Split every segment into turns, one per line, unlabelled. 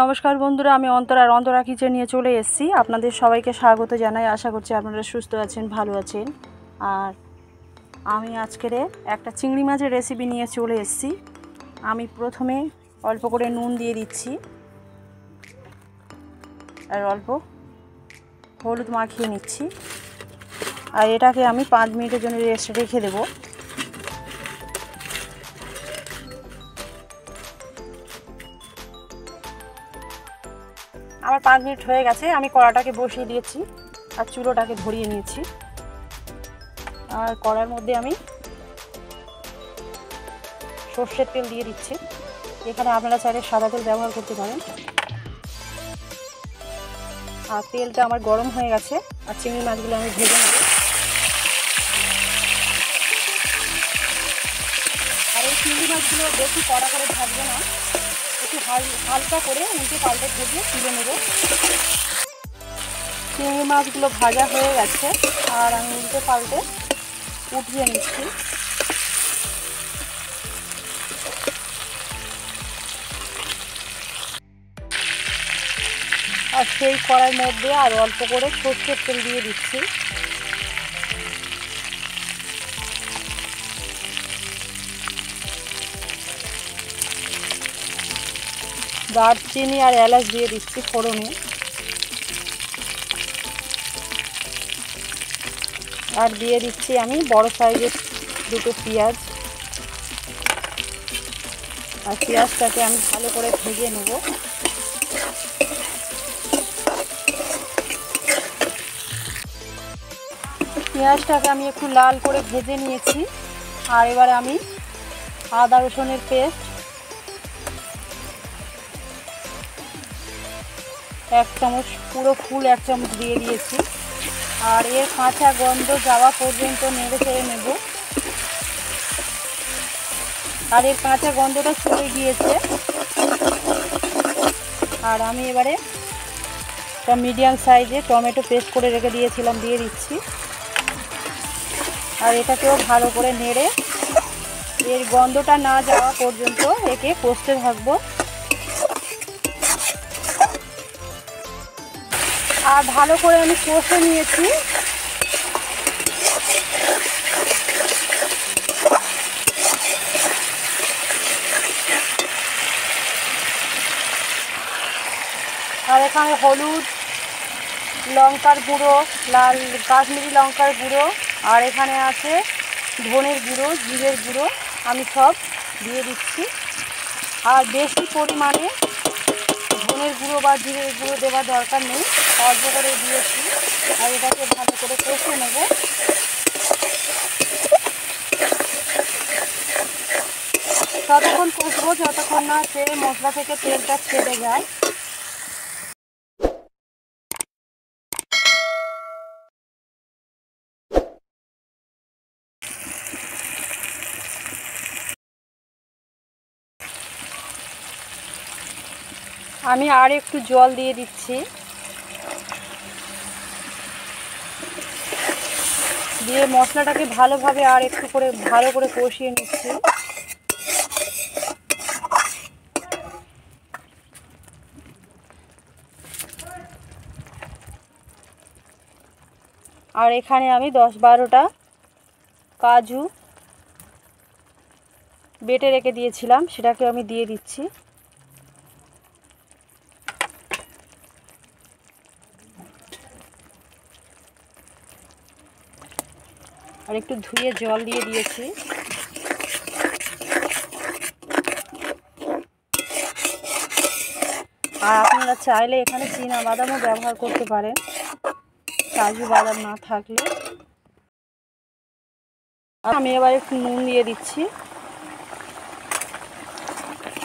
নমস্কার বন্ধুরা, আমি অন্তরা কিচেন নিয়ে চলে এসেছি। আপনাদের সবাইকে স্বাগত জানাই। আশা করছি আপনারা সুস্থ আছেন, ভালো আছেন। আর আমি আজকের একটা চিংড়ি মাছের রেসিপি নিয়ে চলে এসেছি। আমি প্রথমে অল্প করে নুন দিয়ে দিচ্ছি আর অল্প হলুদ মাখিয়ে নিচ্ছি। আর এটাকে আমি 5 মিনিটের জন্য রেস্টে রেখে দেবো। আমার 5 মিনিট হয়ে গেছে। আমি কড়াটাকে বসিয়ে দিয়েছি আর চুলোটাকে ধরিয়ে নিয়েছি। আর কড়ার মধ্যে আমি সর্ষের তেল দিয়ে দিচ্ছি। এখানে আপনারা চাইলে সাদা তেল ব্যবহার করতে পারেন। আর তেলটা আমার গরম হয়ে গেছে। আর চিংড়ি মাছগুলো আমি ভেজে নেব। আর এই চিংড়ি মাছগুলো বেশি কড়া করে ভাজবো না, একটু হালকা করে উল্টে পাল্টে ভেজে তুলে নেব। চিংড়ি মাছগুলো ভাজা হয়ে গেছে আর আমি উল্টে পাল্টে উঠিয়ে নিচ্ছি। আর সেই কড়াইয়ের মধ্যে আর অল্প করে সর্ষের তেল দিয়ে দিচ্ছি। দারচিনি আর এলাচ দিয়ে দিচ্ছি ফোড়নে। আর দিয়ে দিচ্ছি আমি বড় সাইজের 2টো পেঁয়াজ। আর পেঁয়াজটাকে আমি ভালো করে ভেজে নেব। পেঁয়াজটাকে আমি একটু লাল করে ভেজে নিয়েছি। আর এবারে আমি আদা রসুনের পেস্ট 1 চামচ, পুরো ফুল 1 চামচ দিয়ে দিয়েছি। আর এর কাঁচা গন্ধ যাওয়া পর্যন্ত নেড়ে চেড়ে নেব। আর এর কাঁচা গন্ধটা চলে গিয়েছে। আর আমি এবারে একটা মিডিয়াম সাইজে টমেটো পেস্ট করে রেখে দিয়েছিলাম দিয়ে দিচ্ছি। আর এটাকেও ভালো করে নেড়ে এর গন্ধটা না যাওয়া পর্যন্ত একে কষতে থাকবো। আর ভালো করে আমি কষে নিয়েছি। আর এখানে হলুদ, লঙ্কার গুঁড়ো, লাল কাশ্মীরি লঙ্কার গুঁড়ো, আর এখানে আছে ধনের গুঁড়ো, জিরের গুঁড়ো, আমি সব দিয়ে দিচ্ছি। আর বেশি পরিমাণে ধনের গুঁড়ো বা জিরের গুঁড়ো দেওয়ার দরকার নেই, অল্প করে দিয়েছি। আর এটাকে ভালো করে কষে নেব। ততক্ষণ কষবো যতক্ষণ না মশলা থেকে তেলটা ছেড়ে যায়। আমি আর একটু জল দিয়ে দিচ্ছি। দিয়ে মশলাটাকে ভালোভাবে আর একটু করে ভালো করে কষিয়ে নিচ্ছি। আর এখানে আমি 10-12টা কাজু বেটে রেখে দিয়েছিলাম, সেটাকে আমি দিয়ে দিচ্ছি। আর একটু ধুয়ে জল দিয়ে দিয়েছি। আর আপনারা চাইলে এখানে চীনা বাদামও ব্যবহার করতে পারেন, কাজু বাদাম না থাকলে। আমি এবার একটু নুন দিয়ে দিচ্ছি।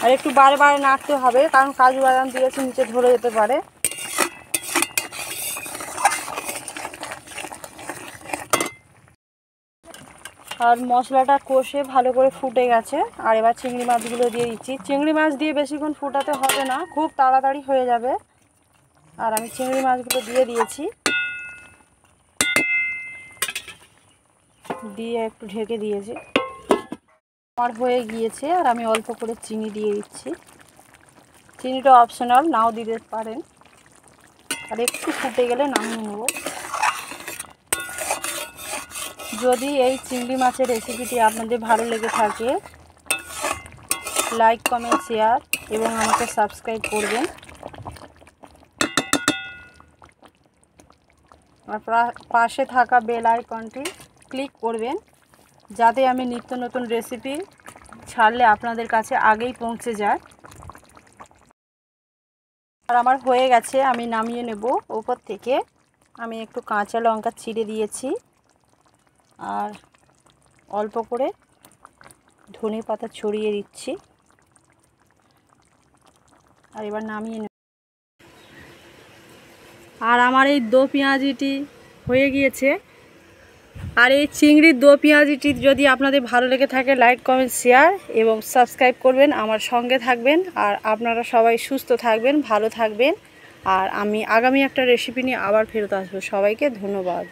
আর একটু বারে বারে নাড়তে হবে, কারণ কাজু বাদাম দিয়েছি নিচে ধরে যেতে পারে। আর মশলাটা কষে ভালো করে ফুটে গেছে। আর এবার চিংড়ি মাছগুলো দিয়ে দিচ্ছি। চিংড়ি মাছ দিয়ে বেশিক্ষণ ফুটাতে হবে না, খুব তাড়াতাড়ি হয়ে যাবে। আর আমি চিংড়ি মাছগুলো দিয়ে দিয়েছি, দিয়ে একটু ঢেকে দিয়েছি। আমার হয়ে গিয়েছে। আর আমি অল্প করে চিনি দিয়ে দিচ্ছি। চিনিটা অপশনাল, নাও দিতে পারেন। আর একটু ফুটে গেলে নামিয়ে নেব। যদি এই চিংড়ি মাছের রেসিপিটি আপনাদের ভালো লেগে থাকে, লাইক কমেন্ট শেয়ার এবং আমাকে সাবস্ক্রাইব করবেন। আর পাশে থাকা বেল আইকনটি ক্লিক করবেন, যাতে আমি নিত্য নতুন রেসিপি ছাড়লে আপনাদের কাছে আগেই পৌঁছে যায়। আর আমার হয়ে গেছে, আমি নামিয়ে নেব। উপর থেকে আমি একটু কাঁচা লঙ্কা ছিঁড়ে দিয়েছি আর অল্প করে ধনে পাতা ছড়িয়ে দিচ্ছি। আর এবার নামিয়ে নেব। আর আমার এই দো পেঁয়াজিটি হয়ে গিয়েছে। আর এই চিংড়ির দো পেঁয়াজিটি যদি আপনাদের ভালো লেগে থাকে, লাইক কমেন্ট শেয়ার এবং সাবস্ক্রাইব করবেন, আমার সঙ্গে থাকবেন। আর আপনারা সবাই সুস্থ থাকবেন, ভালো থাকবেন। আর আমি আগামী একটা রেসিপি নিয়ে আবার ফেরত আসবো। সবাইকে ধন্যবাদ।